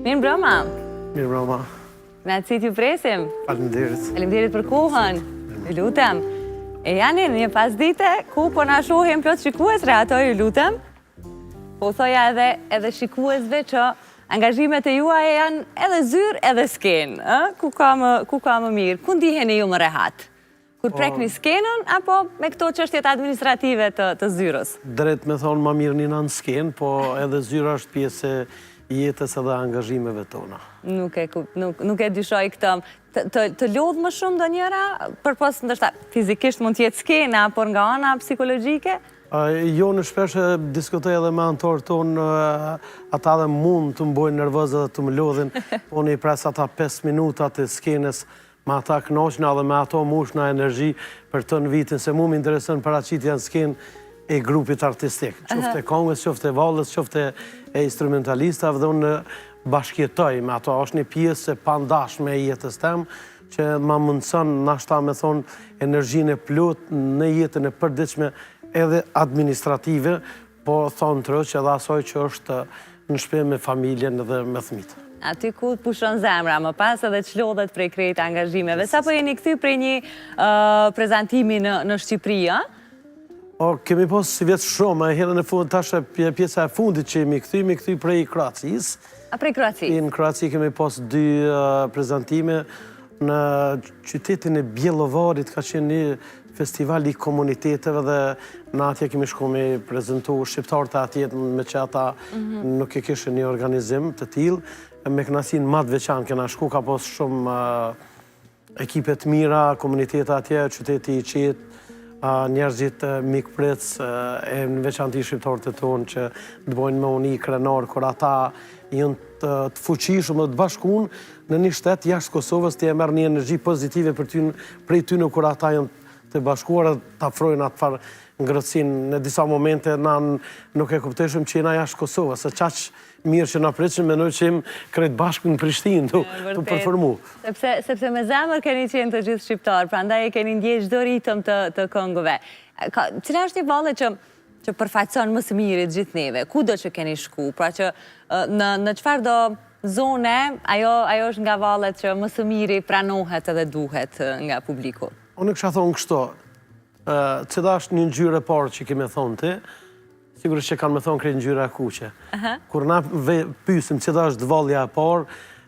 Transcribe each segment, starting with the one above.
Mirë mbrëma. Mirë mbrëma. Me atësit ju presim. Faleminderit. Faleminderit për kohën. Ju lutem. E janë një pas dite ku po na shohim plot shikuesre, ato ju lutem. Po thoja edhe shikuesve që angazhimet e juaja janë edhe zyrë edhe skenë. Ku ka më mirë? Ku ndiheni ju më rehat? Kur prekni skenën, apo me këto çështjet administrative të zyrës? Drejt me thonë ma mirë një në skenë, po edhe zyra është pjesë e jetës edhe angazhimeve tona. Nuk e dyshoj këtë. Të lodhë më shumë do njëra, përpos ndërsa fizikisht mund t'jetë skena, por nga ana psikologjike? Jo, në shpeshe diskutoj edhe me antarë tonë, ata dhe mund të mbojnë nervozë dhe të më lodhin, po një pres ata 5 minutat e skenës, me ata knoqna dhe me ato mushna energji për të në vitin, se mu më interesën paraqitja në skenë e grupit artistik. Qofte kongës, qofte valës, qofte e instrumentalistave dhe unë bashkjetoj me ato. Është një pjesë e pandashme e jetës tem, që ma mundësën nashta me thonë energjinë e plot në jetën e përdiqme edhe administrative, po thonë të rëqë edhe asoj që është në shpe me familjen dhe me thmitë. Aty ku pushon zemra, më pas edhe çlodhet prej krejt angazhimeve. Sa po jeni këthy prej një prezentimi në Shqipëri, Kemi pas si vjetë shumë, herën e fund tash pjesa e fundit që jemi këthy prej Kroacis. A prej Kroacis? Në Kroaci kemi pas 2 prezentime në qytetin e Bjelovarit, ka qenë një festival i komuniteteve dhe në atje kemi shku me prezentu shqiptarët e atje me që ata nuk e kishë një organizim të tillë. Me kënaqësinë më të veçantë kena shku, ka pas shumë ekipet mira, komunitete atje, qyteti i qetë, njerëzit mikprec e në veçanti shqiptarët e tonë që të bojnë me uni krenar, kur ata jënë të fuqishëm dhe të bashkun në një shtet jashtë Kosovës të e merë një energji pozitive prej tyne kur ata jënë të bashkuar dhe të afrojnë atë farë ngrëtsin. Në disa momente na nuk e kupteshëm që jena jashtë Kosovës, se qaq mirë që na preqim, menoj që jem krejt bashku në Prishtinë të përformu. Sepse me zemër keni qenë të gjithë shqiptarë, pra ndaj e keni ndjesh çdo ritëm të këngëve. Cila është një valle që përfaqëson më së miri të gjithë neve? Kudo që keni shku? Pra që në çfarë do zone, ajo është nga vallet që më së miri pranohet edhe duhet nga publiku? Unë kësha thonë kështo, cila është një ngjyrë e parë që kemi thonë ti, sigurisht që kanë me thonë krejt ngjyra e kuqe. Kur na pysim cila është vallja e parë,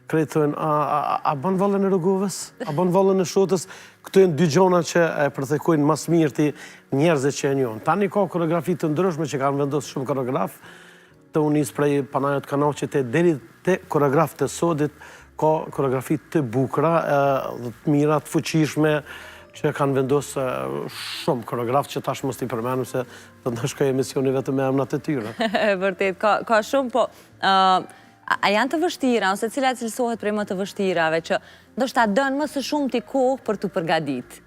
krejt thonë, a bën vallën e Rogovës? A bën vallën e Shotës? Këto janë 2 gjona që e përthekojnë mas mirë ti njerëzit që e njohin. Tani ka koreografi të ndryshme që kanë vendosur shumë koreograf, të unis prej Panajot Kanaçit deri te koreograf të sodit, ka koreografi të bukura, të mira, të fuqishme, që kanë vendosë shumë koreograf që tash mos t'i përmenim se do të nashkoj emisioni vetëm me emnat e tyre. Vërtet, ka shumë, po a janë të vështira, ose cila cilësohet prej më të vështirave, që ndoshta dënë më së shumë t'i kohë për t'u përgadit?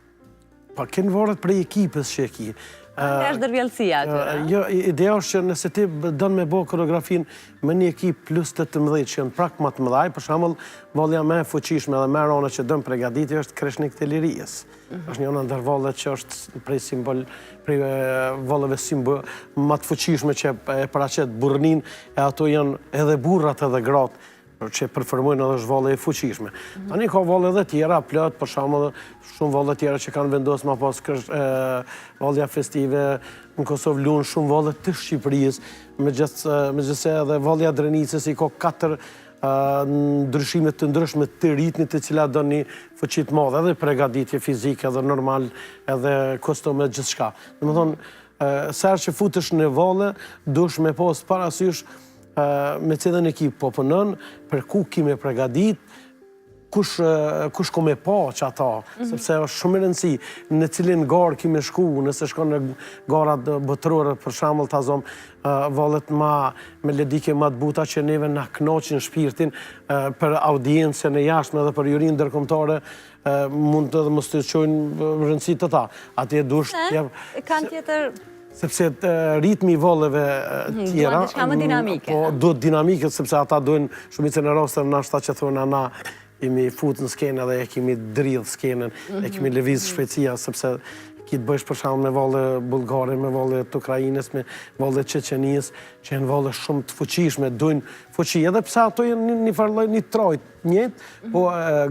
Pa, kënë varet prej ekipës që e ki. Ande është dërvjellësia atyre? Jo, ideja është që nëse ti dënë me bo koreografin me një ekip plus 18 që janë prak më të mëdhaj, për shembull, vallja më e fuqishme dhe më e rëndë që dënë përgatitje është Kreshnik të Lirijës. Është një ndër vallet që është prej valleve më të fuqishme që e paraqet burrnin, e ato janë edhe burrat edhe gratë që përformojnë edhe është valle e fuqishme. Tani ka valle dhe tjera, plot, për shembull, shumë valle tjera që kanë vendosur më pas vallja festive në Kosovë luan shumë valle të Shqipërisë, megjithëse edhe vallja Drenicës i ka 4 ndryshime të ndryshme të ritmit të cilat do një fuqi të madhe, edhe përgatitje fizike, edhe normal, edhe kostume, gjithçka. Domethënë, sa që futesh në valle, dush me pas parasysh me cilën ekip po punën, për ku kime përgadit, kush ko me pa që ata, sepse është shumë rëndësi në cilin garë kime shku, nëse shkon në garat botërore, për shembull ta zom vallet me ledike ma të buta që neve na knoqin shpirtin për audiencën e jashtme dhe për jurinë ndërkombëtare, mund të mos të qojnë rëndësi të ta. Atje dush... Kanë tjetër... Sepse ritmi i valleve tjera... Duhet diçka më dinamike. Po, duhet dinamike, sepse ata duhen shumicën e rasteve nashta që thonë ana jemi fut në skenë dhe e kemi dridh skenën, e kemi lëviz shpejtësia, sepse ki të bëjsh për shembull me valle bullgare, me valle të Ukrainës, me valle të Çeçenisë, që janë valle shumë të fuqishme, dojnë fuqi, edhe pse ato janë një farë lloj një trojt njëjtë, po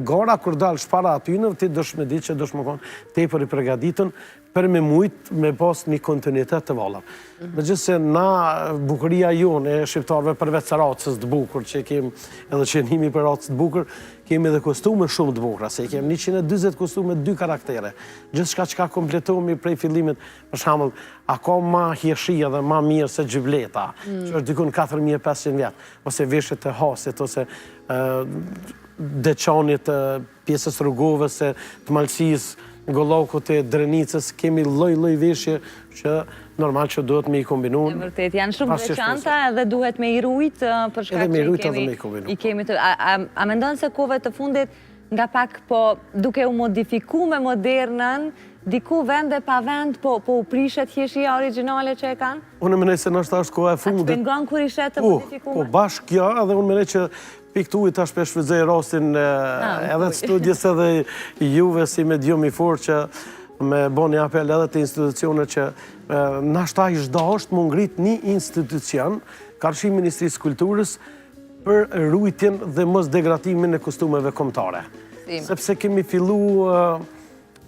gara kur dal shpara aty në ti dosh me ditë që dosh më konë tepër i përgatitën për me mujt me pas një kontinuitet të vallave. Megjithëse na bukuria jonë e shqiptarëve përveç racës të bukur që kemi edhe që jemi për racë të bukur, kemi edhe kostume shumë të bukura, se kemi 120 kostume 2 karaktere. Gjithçka që ka kompletohemi prej fillimit, për shembull, ako ma hjeshi dhe ma mirë se gjybleta, që është dikun 4500 vjetë, ose veshjet e hasit, ose deçanit pjesës rrugovës, të Malësisë, Gollokut e Drenicës, kemi lloj veshje që normal që duhet me i kombinu. E vërtet, janë shumë veçanta edhe duhet me i rujt për shkak që i kemi të... A mendon se kohëve të fundit nga pak po duke u modifiku me modernën, diku vend dhe pa vend po u prishet hjeshia origjinale që e kanë? Unë mendoj se nështë është koha e fundit. A të pengon kur i shetë të modifikume? Po bashkë kjo, edhe unë mendoj që piktuit tash për shfrytëzoj rastin edhe të studjes edhe juve si medium i fortë që me bo një apel edhe të institucionet që nashta i çdo është më ngrit një institucion, karshi Ministrisë Kulturës, për rujtjen dhe mos degradimin e kostumeve kombëtare. Sepse kemi fillu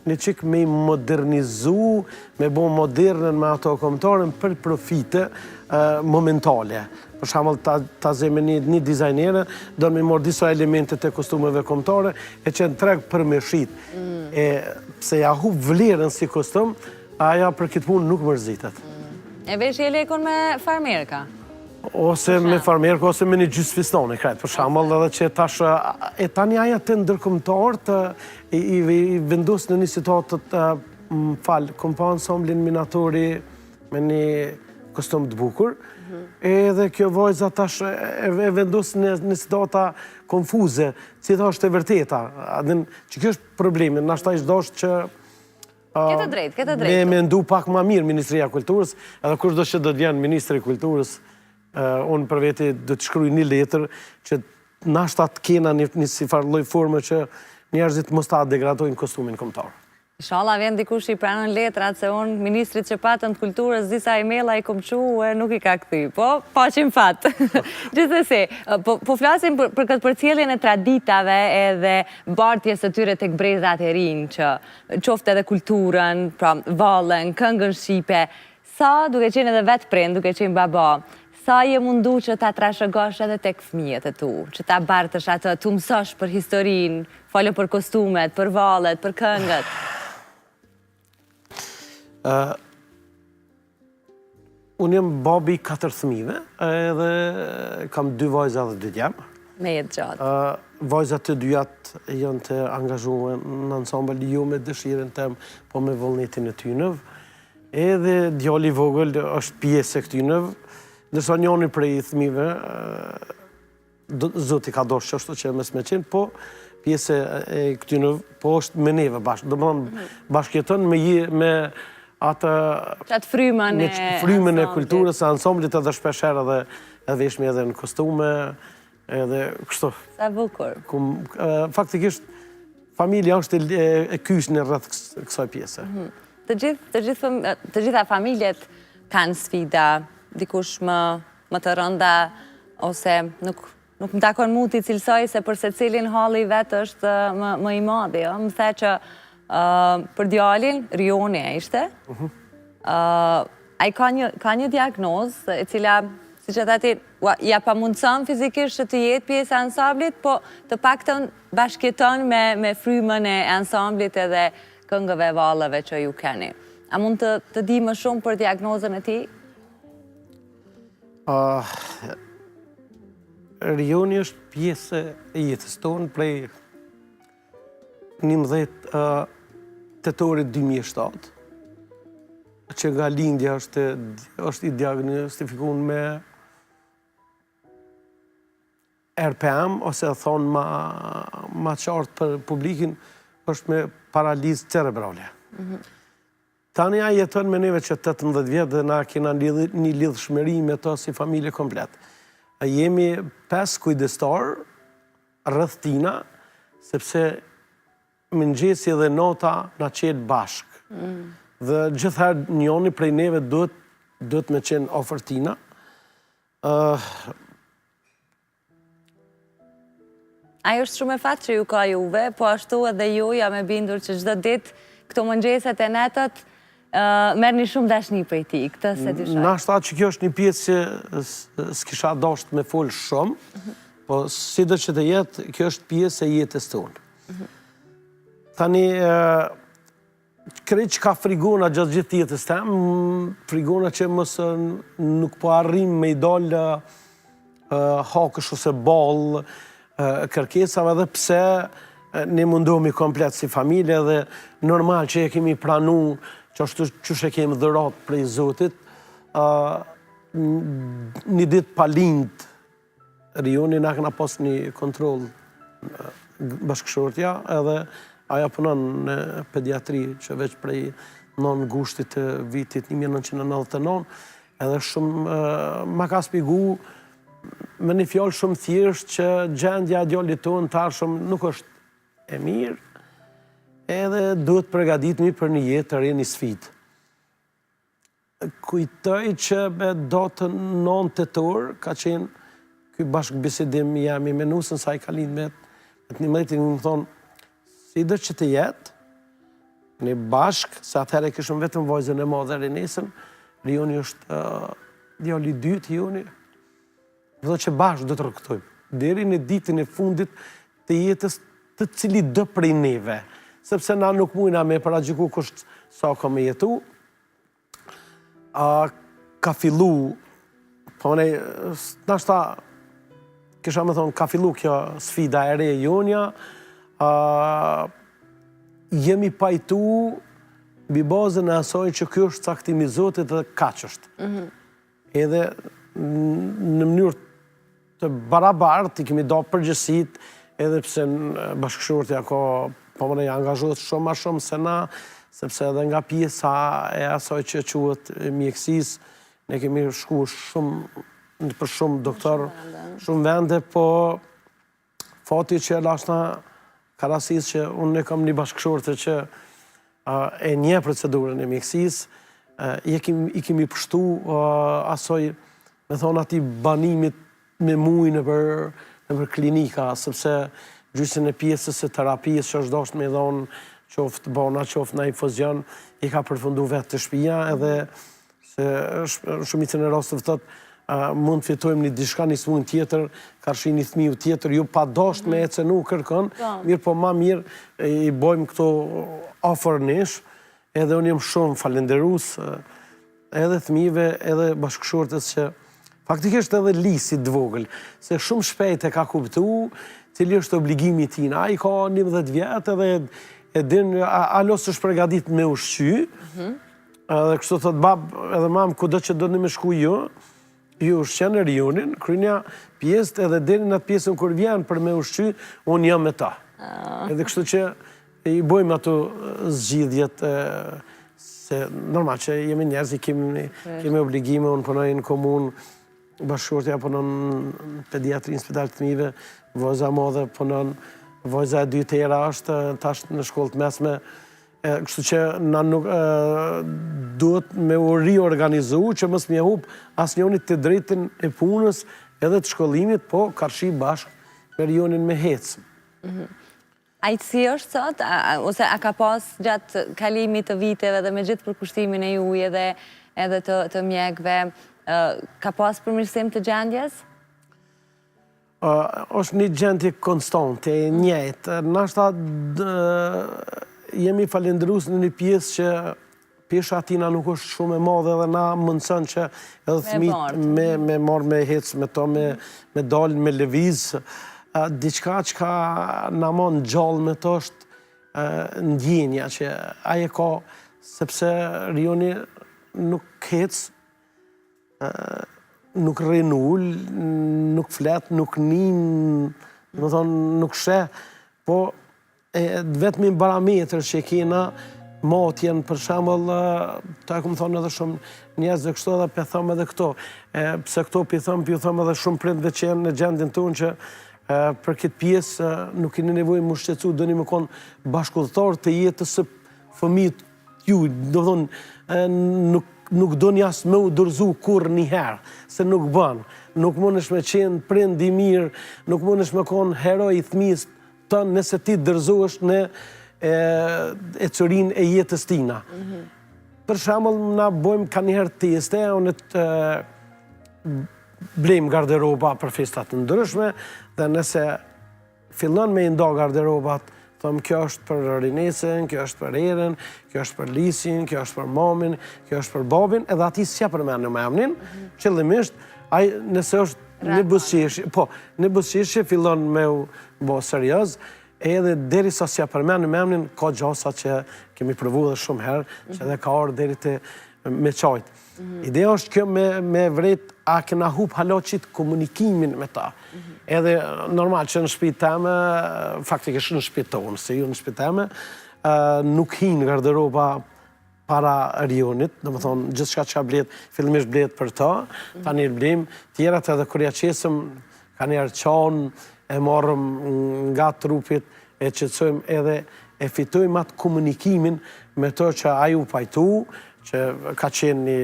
një qik me i modernizu, me bo modernën me ato kombëtare për profite momentale. Për shembull, ta zeme një dizajnere, do me morë disa elementet e kostumeve kombëtare, e që në treg për me shit. Pse ja hu vlerën si kostum, aja për këtë punë nuk mërzitet. E vesh e lekon me farmerka? Ose me farmerka, ose me një gjysë fistoni, krejt. Për shembull, edhe që tash, e tani aja të ndërkombëtarët i vendos në një situatë kom pa ansamblin minatori me një kostum të bukur, edhe kjo vajza tash e vendos në situata konfuze, si ta është e vërteta. Që kjo është problemin, nashta ishtë dosht që Këtë drejt. me ndu pak ma mirë Ministria Kulturës, edhe kush do që do të vjenë Ministri Kulturës, unë për veti do të shkruj një letër që nashta të kena një si farloj formë që njerëzit mos ta degradojnë kostumin kombëtar. Inshallah vjen dikush i pranon letrat, se unë Ministrit që patën të Kulturës disa e-maila i kom qu e nuk i ka kthy, po paqim fat. Gjithsesi, po flasim për këtë përcjelljen e traditave edhe bartjes së tyre tek brezat e rinj, që qoftë edhe kulturën, pra vallën, këngën shqipe, sa duke qenë edhe vetë prind, duke qenë baba, sa je mundu që ta trashëgosh edhe tek fëmijët e tu, që ta bartësh atë, tu mësosh për historinë, falë për kostumet, për vallet, për këngët. Unë jem babi 4 fëmijëve, edhe kam 2 vajza dhe 2 djemë. Me jetë gjatë. Vajzat të dyjat janë të angazhuar në ansambël jo me dëshirën tem, po me vullnetin e tynëv. Edhe djali vogël është pjesë e këtynëv, ndërsa njëri prej fëmijëve, zoti ka dosh që është që mes me qenë, po pjesë e këtynëv, po është me neve bashkë. Do më thonë bashkëjeton me atë frymën e kulturës, ansamblit edhe shpesher edhe veshmi edhe në kostume, edhe kështu. Sa bukur. Faktikisht, familja është e kyshën e rreth kësaj pjese. Të gjitha familjet kanë sfida, dikush më të rënda, ose nuk më takon mu t'i cilësoj se për se cilin halli vetë është më i madhi. Më the që për djalin, Rioni e ishte, a i ka një diagnoz e cila, si që thati, ja pa mundëson fizikisht që të jetë pjesë e ansamblit, po të paktën bashkjeton me frymën e ansamblit edhe këngëve vallëve që ju keni. A mund të di më shumë për diagnozën e ti? Rioni është pjesë e jetës tonë prej 11 tetorit 2007, që nga lindja është i diagnostifikuar me RPM, ose thonë ma qartë për publikin, është me paralizë cerebrale. Tani a jeton me neve që 18 vjetë dhe na kena një lidhshmëri me to si familje komplet. Jemi 5 kujdestar rreth tina, sepse mëngjesi dhe nota na qetë bashkë. Dhe gjithherë njoni prej neve duhet me qenë ofertina. Ajo është shumë e fatë që ju ka juve, po ashtu edhe ju jam e bindur që çdo ditë këto mëngjeset e netët merrni shumë dashni prej ti, këtë se dyshoj. Nashta që kjo është një pjesë që s'kisha dosht me folë shumë, po si do që të jetë, kjo është pjesë e jetës tonë. Tani, krejt që ka frigona gjatë gjithë jetës tem, frigona që mësë nuk po arrim me i dollë hakësh ose ballë, kërkesave dhe pse ne mundohemi komplet si familje dhe normal që e kemi pranu që ashtu që e kemi dhërat prej Zotit, një ditë pa lind Rioni na kena pas një kontrol bashkëshortja edhe aja punon në pediatri që veç prej 9 gushtit të vitit 1999 edhe shumë ma ka spigu me një fjallë shumë thjesht që gjendja djallit tonë tashëm nuk është e mirë, edhe duhet përgatitemi për një jetë të re, një sfidë. Kujtoj që me datën 9 tetor ka qenë ky bashkëbisedim jam i menusën sa i ka lind me 11 më thonë, si do që të jetë, një bashkë, se atëherë kishëm vetëm vajzën e madhe Renesën, Rioni është djalli i dytë Joni, dhe që bashkë do të rëktojmë, deri në ditën e fundit të jetës të cili do prej neve, sepse na nuk mujna me paragjiku kusht sa ka me jetu, ka fillu, po ne, nashta, kisha me thonë, ka fillu kjo sfida e re Jonja, jemi pajtu mbi bazën e asaj që kjo është caktimi i Zotit dhe kaq është. Edhe në mënyrë të barabartë, i kemi do përgjësit, edhe pse bashkëshortja ka pëmëne angazhohet shumë ma shumë se na, sepse edhe nga pjesa e asaj që quhet mjekësis, ne kemi shku shumë për shumë doktor, shumë vende, po fati që lashna karasis që unë kam një bashkëshorte që e një procedurën e mjekësis, i kemi pështu asoj, me thonë ati banimit me muj në për klinika, sepse gjysën e pjesës e terapijës që është dosht me dhonë qoftë bona, qoftë na infuzion, i ka përfundu vetë të shpia, edhe se shumicën e rastëve thotë, mund të fitojmë një diçka, një smun tjetër, karshi një thmiu tjetër, ju pa dosht me e cenu kërkon, mirë po ma mirë i bojmë këto ofër nesh, edhe unë jem shumë falenderus, edhe thmive, edhe bashkëshortës që faktikisht edhe lisit dvogël, se shumë shpejt e ka kuptu, cili është obligimi tina. A i ka 11 vjetë edhe e din, alo së shpregadit me ushqy, edhe kështu thot bab edhe mam, kudo që do në me shku ju ushqenë e Rionin, krynja pjesët edhe din në atë pjesën kur vjen për me ushqy, unë jam me ta. Edhe kështu që i bojmë ato zgjidhjet, se normal që jemi njerëz, kemi obligime, unë punoj në komunë, bashkëshortja punon në pediatri në spital të fëmijëve, vajza madhe punon, vajza e dytera është tash në shkollë të mesme, kështu që na nuk duhet me u riorganizu që mos më humb asnjënit të drejtën e punës edhe të shkollimit, po karshi bashkë me Rionin me hecë. A i si është sot, ose a ka pas gjatë kalimit të viteve dhe me gjithë përkushtimin e juaj edhe të mjekëve, ka pas përmirësim të gjendjes? është një gjendje konstante, e njëjtë. Nashta jemi falendërus në një pjesë që pesha atina nuk është shumë e madhe dhe na mundësën që edhe thmit me marrë me hecë me to, me dalë, me lëvizë. Diçka që ka na mon gjallë me to është ndjenja që aje ka, sepse Rioni nuk hecë, nuk rrinull, nuk flet, nuk nin, nuk sheh, po vetëm një parametër që kena matjen, për shembull, ta ku më thonë edhe shumë njerëz dhe kështu edhe pëthëm edhe këto. Pse këto pëthëm edhe shumë prindve që janë në gjendin tonë që për këtë pjesë nuk keni nevojë më shqetësu, doni më konë bashkëdhëtar të jetës së fëmijët ju, do thonë, nuk do njas me u dorëzu kur njëherë, se nuk bën. Nuk mundesh me qenë prind i mirë, nuk mundesh me konë heroj i fëmijës tënë nëse ti dërzohesh në ecurinë e jetës tina. Për shembull, na bojmë ka njëherë teste, unë të blejmë garderoba për festat të ndryshme, dhe nëse fillon me i nda garderobat, thëmë kjo është për rinesën, kjo është për erën, kjo është për lisin, kjo është për mamin, kjo është për babin, edhe ati s'ja përmenu me emnin, qëllimisht, nëse është në busqeshje, fillon me u bo serioz, edhe deri sa s'ja përmenu me emnin, ka gjasa që kemi provu dhe shumë herë, që edhe ka orë deri të me qajtë. Ideja është kjo me vret a kena hup haloqit komunikimin me ta. Edhe normal që në shtëpi teme, faktikisht në shtëpi tonë, se ju në shtëpi teme, nuk hinë garderoba para rionit, do më thonë, gjithë shka që blet, fillimisht blet për ta, ta një blim, tjerat edhe kërja qesëm, ka njerë qanë, e marrëm nga trupit, e qëtësojmë edhe e fitojmë atë komunikimin me to që aju pajtu, që ka qenë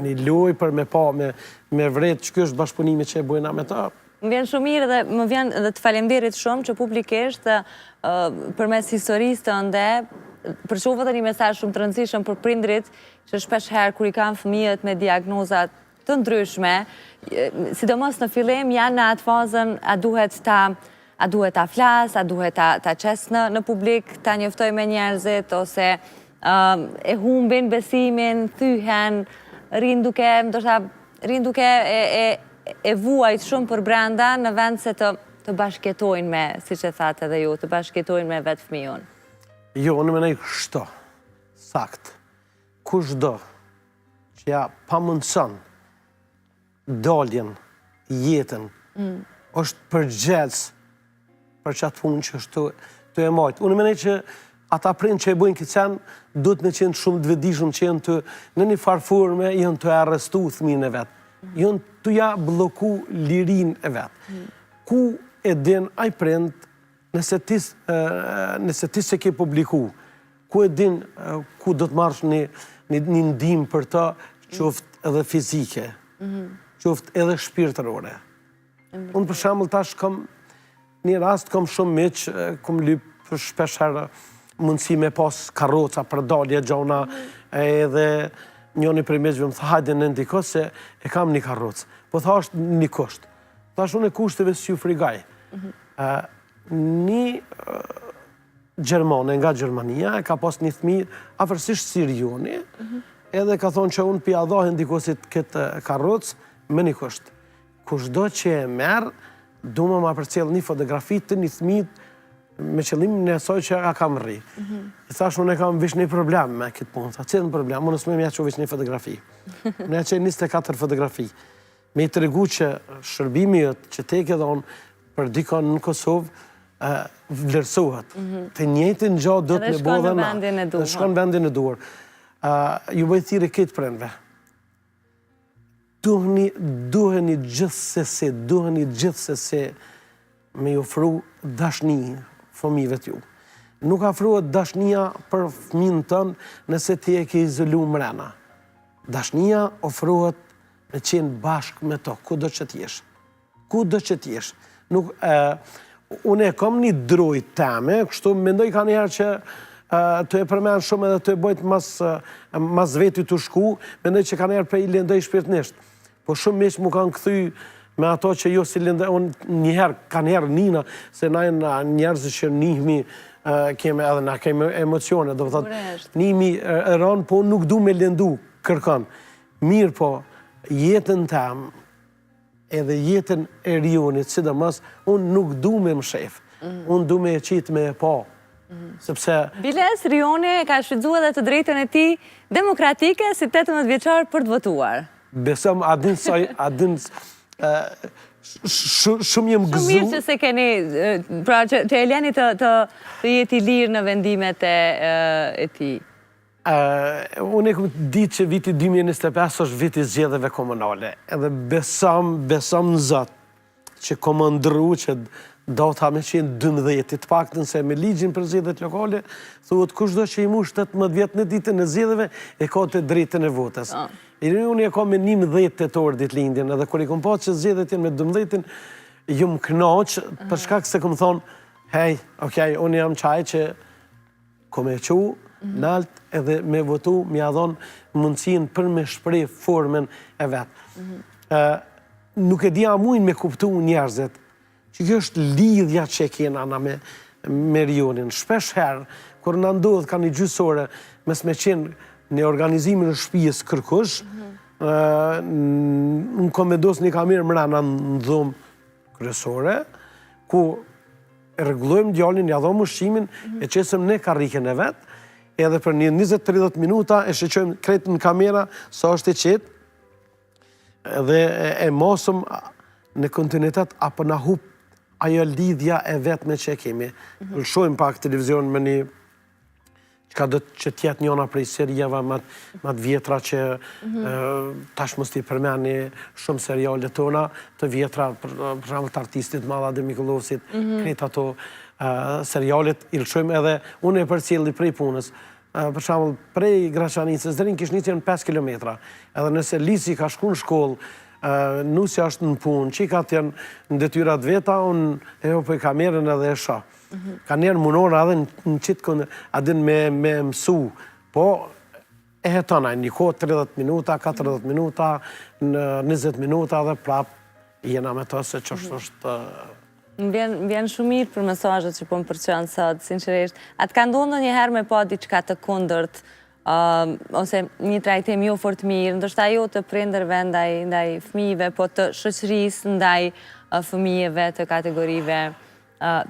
një loj për me pa, me vret që kjo është bashkëpunimi që e bujna me ta. Më vjen shumë mirë dhe më vjen dhe të falemderit shumë që publikisht përmes historisë të ndë, përshofët e një mesazh shumë të rëndësishëm për prindrit që shpesh herë kur i kanë fëmijët me diagnozat të ndryshme, sidomos në fillim janë në atë fazën a duhet ta flas, a duhet ta qes në publik, ta njoftoj me njerëzit, ose e humbin besimin, thyhen, rinë duke e vuajt shumë për brenda në vend se të bashketojnë me, si që thatë edhe ju, të bashketojnë me vetë fëmijën. Jo, në menej kështo, sakt, kushdo që ja pa mundëson daljen, jetën, është përgjels për qatë punë që është të e majtë. Unë menej që ata prind që e bujnë këtë sen, duhet me qenë shumë të vedishëm që jenë të në një farforme, jenë të arrestu thmin e vetë. Jenë të ja bloku lirin e vetë. Ku e din aj prind, nëse ti se ke publiku, ku e din ku do të marrësh një ndim për ta, qoftë edhe fizike, qoftë edhe shpirtërore. Unë për shembull tash kam një rast, kam shumë miq, kam lyp shpesh herë mundësi me pas karroca për dalje gjona, edhe njëni për meqve më tha, hajde në ndiko se e kam një karrocë. Po tha është një kusht. Tha është unë e kushteve si ju frigaj. Një Gjermane nga Gjermania e ka pas një thmi afërsisht Sirioni, edhe ka thonë që unë pja dhohen ndikosit këtë karrocë me një kusht. Kushdo që e merë, du ma përcjell një fotografi të një thmit me qëllim në esoj që a kam rri. I thash, unë e kam vish një problem me këtë punë. Tha, cilë në problem? Unë nësme me ja që vish një fotografi. Me ja që 24 fotografi. Me i të regu që shërbimi jëtë që te ke dhonë për dikon në Kosovë vlerësohet. Të njëjtin gjatë do të me bo dhe na. Dhe shkon vendin e duhur. Ju bëjt thiri këtë prendve. Duheni gjithsesi me ju ofru dashni fëmijëve t'ju. Nuk afrohet dashnia për fëmijën tënë nëse ti e ke izolu mrena. Dashnia ofrohet me qenë bashkë me to, ku do që t'jesh. Ku do që t'jesh. Unë e kam një drojt teme, kështu mendoj ka njëherë që të e përmenë shumë edhe të e bojtë mas veti të shku, mendoj që ka njëherë për i lendoj shpirtnisht. Po shumë meq mu kanë këthy me ato që jo si lindë, unë njëherë, ka njëherë nina, se na e njerëzë që njëhmi keme edhe na keme emocione, do vëthat, njëmi rënë, po nuk du me lindu kërkan. Mirë po, jetën tem, edhe jetën e rionit, sidomos, unë nuk du me më shef, unë du me e qitë me e pa. Sepse... Biles, Rioni ka shfrytzuar edhe të drejtën e ti demokratike si 18 vjeçar për të votuar. Besëm, shumë jem gëzu... Shumë mirë që se keni, pra që e leni të jeti lirë në vendimet e ti. Unë e këmë ditë që viti 2025 është viti zgjedhjeve komunale. Edhe besëm në Zot që komandru që do ta me qenë 12, të paktën se me ligjin për zgjedhjet lokale, thuhet kushdo që i mush 18 vjet në ditën e zgjedhjeve e ka të drejtën e votës. Unë e kam me 11 tetor ditëlindjen, edhe kur i kom pasur që zgjedhjet janë me 12-in, ju më kënaq për shkak se kom thonë, hej, okej, unë jam qaj që kom e qu, nalt edhe me votu, mi adhon mundësin për me shprej formen e vetë. Nuk e dia mujnë me kuptu njerëzit, që kjo është lidhja që kena na me rionin. Shpesh herë, kur në ndodhë ka një gjysore, mes me qenë në organizimin e shtëpisë kërkush, në komendos një kamerë mrena në dhomë kryesore, ku e rregullojmë djalin, ja dhom ushqimin, e qesëm ne karriken e vetë, edhe për një 20-30 minuta e shqeqojmë kretë në kamera, sa është e qetë, edhe e mosëm në kontinuitet apo na hup ajo lidhja e vetme që kemi. Lëshojmë pak televizion me një ka do që tjetë njona prej serijeve më të vjetra që tash mos t'i përmeni shumë seriale tona, të vjetra, për shembull të artistit madh Adem Mikullosit, krejt ato serialet i lëshojmë edhe unë e përcjelli prej punës. Për shembull, prej Graçanicës deri në Kishnicë janë 5 kilometra. Edhe nëse Lisi ka shku në shkollë, Nusja është në punë, qikat janë në detyrat veta, unë e hopoj kamerën edhe e shoh. Ka njerë munora edhe në qitë këndë, adin me mësu, po e hetonaj, një kohë 30 minuta, 40 minuta, në 20 minuta dhe prap jena me to se qështë është... Më vjen shumë mirë për mesazhet që po më përqanë sot, sinqerisht. Atë ka ndonë njëherë me pa diçka të kundërt, ose një trajtim jo fort mirë, ndoshta jo të prindërve ndaj fëmijëve, po të shoqërisë ndaj fëmijëve të kategorive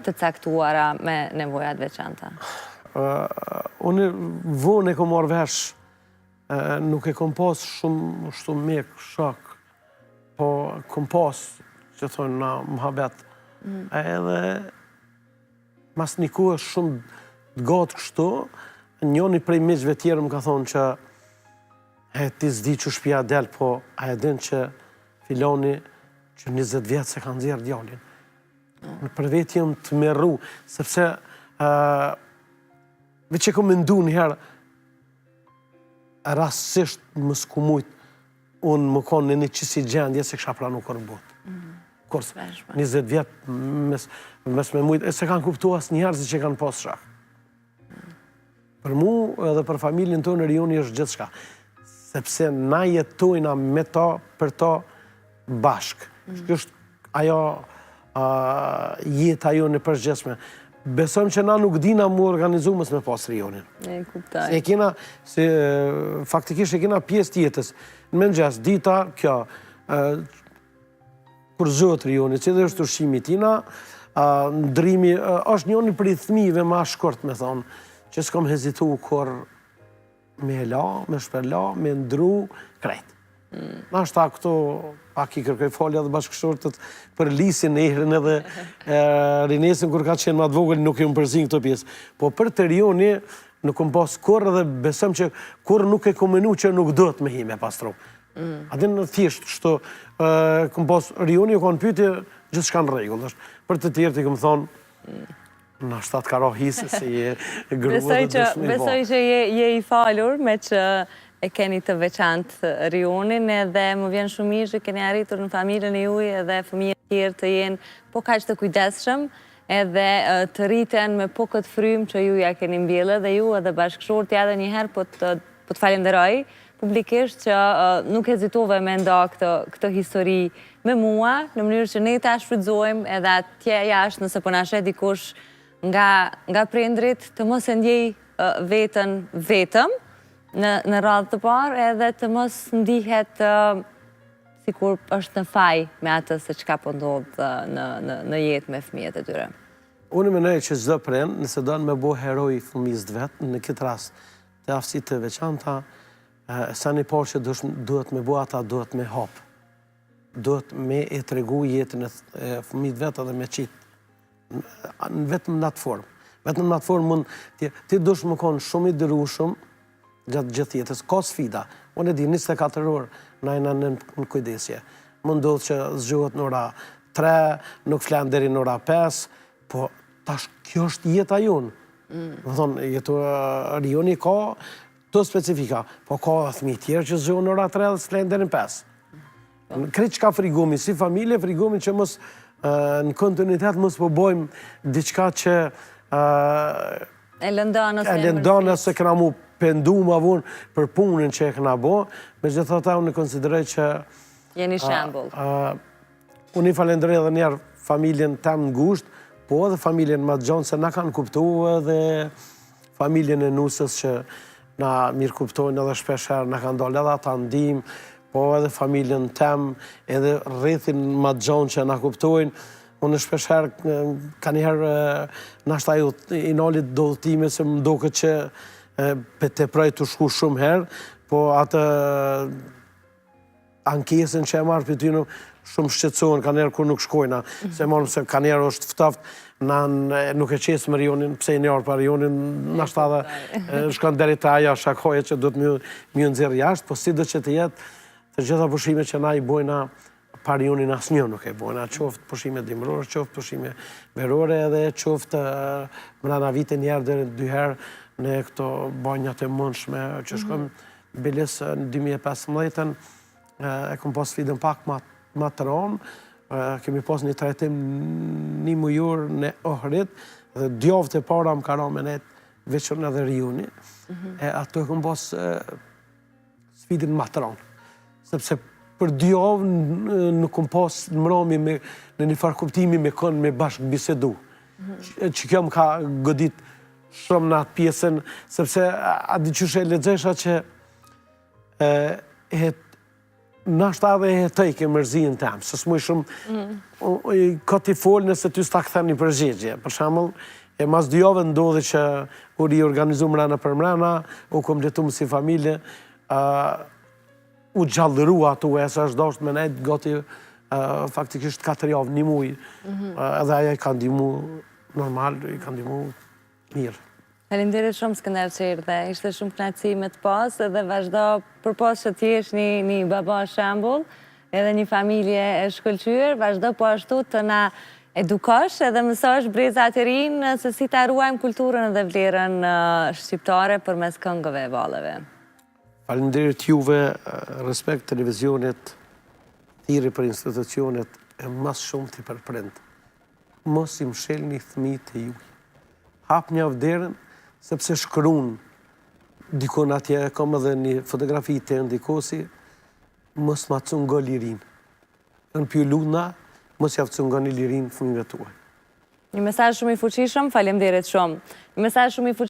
të caktuara me nevojat veçanta? Unë vonë e kom marrë vesh, nuk e kom pas shumë mek, shok, po kom pas, që thonë na muhabet, edhe mas një kohë shumë të gatë kështu, njoni prej miqve tjerë më ka thonë që ti s'di që shpia del, po a e din që filoni që 20 vjetë se kanë nxjerrë djalin. Në për vetë jam të merru, sepse veç e kom mendu njëherë rastësisht më s'kumujt unë më konë në një qësi gjendje se kësha pranu kërë botë. Kurse, 20 vjetë mes me mujtë, e se kanë kuptu asë njerëzit që kanë pas shak. Për mu edhe për familjen tonë rioni është gjithë shka. Sepse na jetojna me ta, për ta bashkë. Kështë ajo jetë ajo në përgjithshme. Besojmë që na nuk dina mu organizu mës me pas rionin. E kuptoj. Se e kena, faktikisht e kena pjesë tjetës. Në mëngjes, dita, kjo, kur zot rioni, që dhe është ushqimi tina, ndrimi, është njoni për i thmive ma shkort me thonë, që s'kom hezitu kur me la, me shperla, me ndru, krejt. Na është ta këto, pak i kërkoj falja dhe bashkëshortët për Lisin e Ehrën edhe Rinesin, kur ka qenë ma të vogël, nuk e më përzin këto pjesë. Po për të rioni, nuk kom pas kur edhe besëm që kur nuk e kom menu që nuk do të me hi me pastru. Adin në thjesht, kështu, kom pas rioni, u konë pyetje, gjithë shka në regull. Për të tjertë i kom thonë, në shtatë ka rohisë, se je grua dhe dëshmi bo. Besoj që je i falur me që e keni të veçantë rionin, edhe më vjen shumë mirë që keni arritur në familjen e juaj edhe fëmijët tjerë të jenë po kaq të kujdesshëm, edhe të rriten me po këtë frymë që ju ja keni mbjellë, dhe ju edhe bashkëshortja edhe njëherë po të falenderoj publikisht që nuk hezitove me nda këtë histori me mua, në mënyrë që ne ta shfrytëzojmë edhe atje jashtë nëse po na shet dikush nga prindrit, të mos e ndjej vetën vetëm në radhë të parë, edhe të mos ndihet sikur është në faj me atë se çka po ndodh në jetë me fëmijët e tyre. Unë mendoj që çdo prind, nëse do me bo heroj i fëmijës të vet, në këtë rast të aftësitë të veçanta, sa një parë që duhet me bo ata, duhet me hap. Duhet me e tregu jetën e fëmijët vet edhe me qitë. Vetëm në atë formë. Vetëm në atë formë mund ti dush më konë shumë i dërushëm gjatë gjithë jetës. Ka sfida. Unë e di 24 orë na jena në kujdesje. Më ndodhë që zgjohet në ora 3, nuk flenë deri në ora 5, po tash kjo është jeta jonë. Më thonë, jetu rioni ka të specifika, po ka thmi tjerë që zhjohë në ora 3 dhe s'flenë deri në 5. Në kretë që ka frigumi, si familje, frigumi që mos në kontinuitet mos po bojmë diçka që e lëndonë se këna mu pendu ma vunë për punën që e këna bo, me gjitha unë konsideroj që jeni shembull. Unë i falenderoj edhe njerë familjen tem në gusht, po edhe familjen ma gjonë se na kanë kuptu edhe familjen e nusës që na mirë kuptojnë edhe shpesher, na kanë dollë edhe ata ndim, po edhe familjen tem, edhe rrethin ma gjonë që na kuptojnë. Unë shpesher ka njëherë nashta i nalit do dhëtime se më doke që te praj të shku shumë herë, po atë ankesën që e marrë për ty shumë shqetsohen, ka njerë kur nuk shkojna, se marrë se ka njerë është ftaft, nuk e qesë më rionin, pse i njarë për rionin, nashta dhe shkon deri të aja shakoje që do të mjë nëzirë jashtë, po si do që të jetë, të gjitha pushime që na i bojna par rionin asë një nuk e bojna, qoftë pushime dimrore, qoftë pushime verore, edhe qoftë mrana vite njerë dhe 2 herë në këto banjat e mundshme, që shkojmë Belis në 2015, e kom pas sfidën pak ma të ronë, kemi pas një trajtim 1 mujur në Ohrid, dhe 2 javët e para më ka ra me netë veçën edhe Riuni, e ato e kom pas sfidën ma të ronë. Sepse për 2 javë nuk kom pas në mrami në një farë kuptimi me kënë me bashkë bisedu. Që kjo më ka godit shumë në atë pjesën, sepse a di qyshe lexesha që nashta dhe e të i ke mërzijin temë, se s'muj shumë ka t'i folë nëse ty s'ta këthem një përgjigje. Për shamëll, e mas 2 javë ndodhi që u riorganizu mrena për mrena, u kom letu më si familje, u gjallërua ato e se është dashtë me nejtë gati faktikisht 4 javë, 1 muj, edhe aja i ka ndimu normal, i ka ndimu mirë. Faleminderit shumë Skënder Qerdhe, ishte shumë kënaqësi me të pas edhe vazhdo përpos që t'jesh një baba shembull, edhe një familje e shkëlqyer, vazhdo po ashtu të na edukosh edhe mësosh brezat e rinë se si ta ruajmë kulturën dhe vlerën shqiptare përmes këngëve e valleve. Faleminderit juve, respekt televizionit, thirrje për institucionet e mas shumë t'i për prind. Mos i mshelni fëmijët e juaj. Hap një vderën, sepse shkruan dikon atje, kam edhe një fotografi të ndikosi, mos ma cungo lirin. Në pjuluna, mos ja cungo një lirin fëmijëve tuaj. Një mesazh shumë i fuqishëm, faleminderit shumë. Një mesazh shumë i fuqishëm.